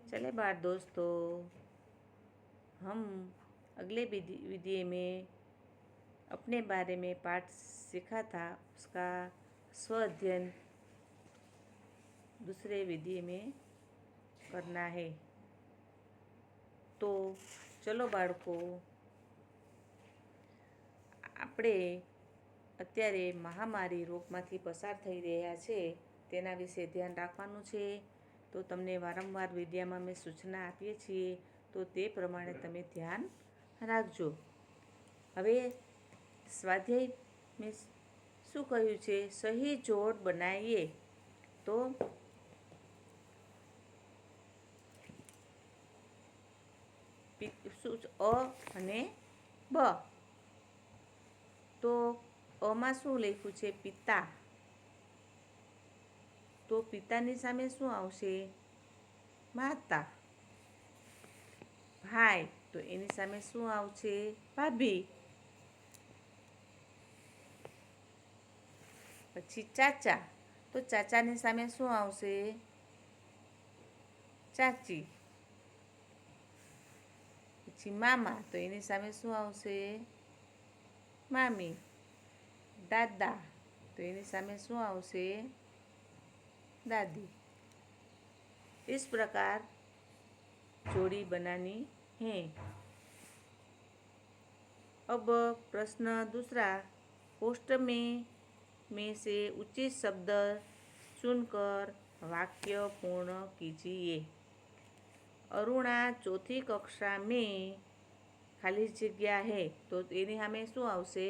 चले बार दोस्तों, हम अगले वीडियो में अपने बारे में पाठ सीखा था, उसका स्व अध्ययन दूसरे वीडियो में करना है। तो चलो बाળકો, આપણે અત્યારે મહામારી રોગમાંથી પસાર થઈ રહ્યા છે તેના વિશે ધ્યાન રાખવાનું છે। તો તમને વારંવાર વિડીયોમાં અમે સૂચના આપીએ છીએ, તો તે પ્રમાણે તમે ધ્યાન રાખજો। હવે સ્વાધ્યાય મેં શું કહ્યું છે? સહી જોડ બનાવીએ તો અ અને બ। તો અમાં શું લખ્યું છે? પિતા। તો પિતાની સામે શું આવશે? માતા। ભાઈ, તો એની સામે શું આવશે? ભાભી। પછી ચાચા, તો ચાચાની સામે શું આવશે? ચાચી। પછી મામા, તો એની સામે શું આવશે? મામી। દાદા, તો એની સામે શું આવશે? दादी। इस प्रकार जोड़ी बनानी है। अब प्रश्न दूसरा, कोष्ठ में से उचित शब्द चुनकर वाक्य पूर्ण कीजिए। अरुणा चौथी कक्षा में खाली जग्या है, तो एनी हमें शू आवशे?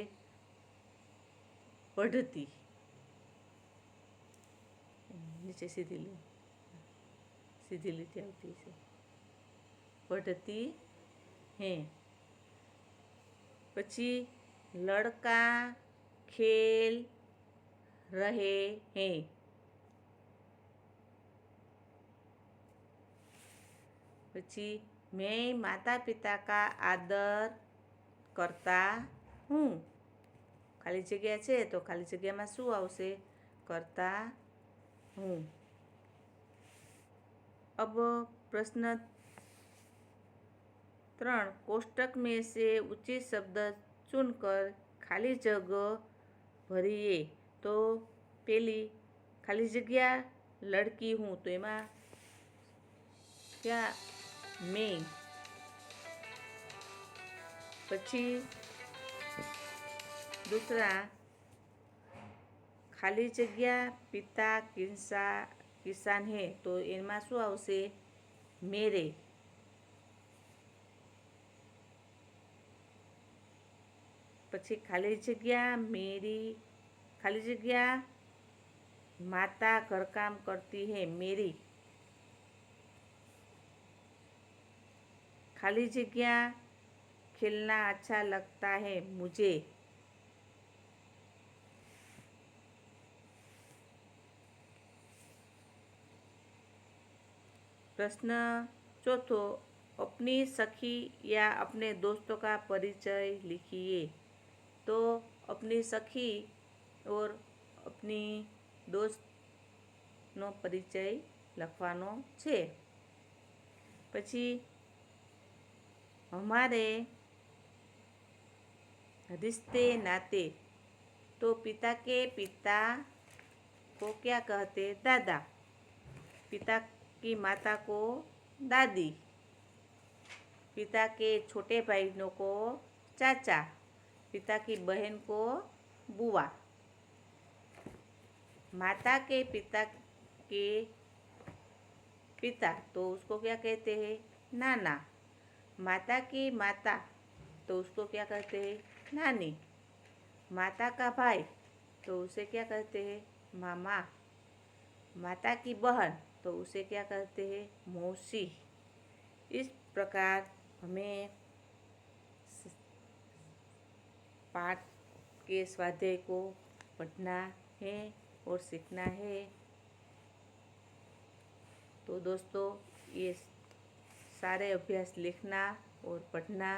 पढ़ती। नीचे सीधी लीटी आवती है। पढ़ती हैं। पछी लड़का खेल रहे हैं। पछी मैं माता पिता का आदर करता हूँ। खाली जग्या है, तो खाली जग्या में शू आवशे? करता हूँ। अब प्रश्न 3, कोष्टक में से उचित शब्द चुनकर खाली जगह भरिए। तो पहली खाली जग्या लड़की हूँ, तो एमा क्या? मैं। पछी दूसरा खाली जग्या पिता किसान है, तो एमा शू आवशे? मेरे। पछी खाली जग्या मेरी, खाली जग्या माता घरकाम करती है, मेरी। खाली जग्या खेलना अच्छा लगता है, मुझे। प्रश्न चौथो, अपनी सखी या अपने दोस्तों का परिचय लिखिए। तो अपनी सखी और अपनी दोस्त नो परिचय लखवानो छे। पछी हमारे रिश्ते नाते, तो पिता के पिता को क्या कहते? दादा। पिता की माता को दादी। पिता के छोटे भाइयों को चाचा। पिता की बहन को बुआ। माता के पिता, तो उसको क्या कहते हैं? नाना। माता की माता, तो उसको क्या कहते हैं? नानी। माता का भाई, तो उसे क्या कहते हैं? मामा। माता की बहन, तो उसे क्या कहते हैं? मौसी। इस प्रकार हमें पाठ के स्वाध्याय को पढ़ना है और सीखना है। तो दोस्तों, ये सारे अभ्यास लिखना और पढ़ना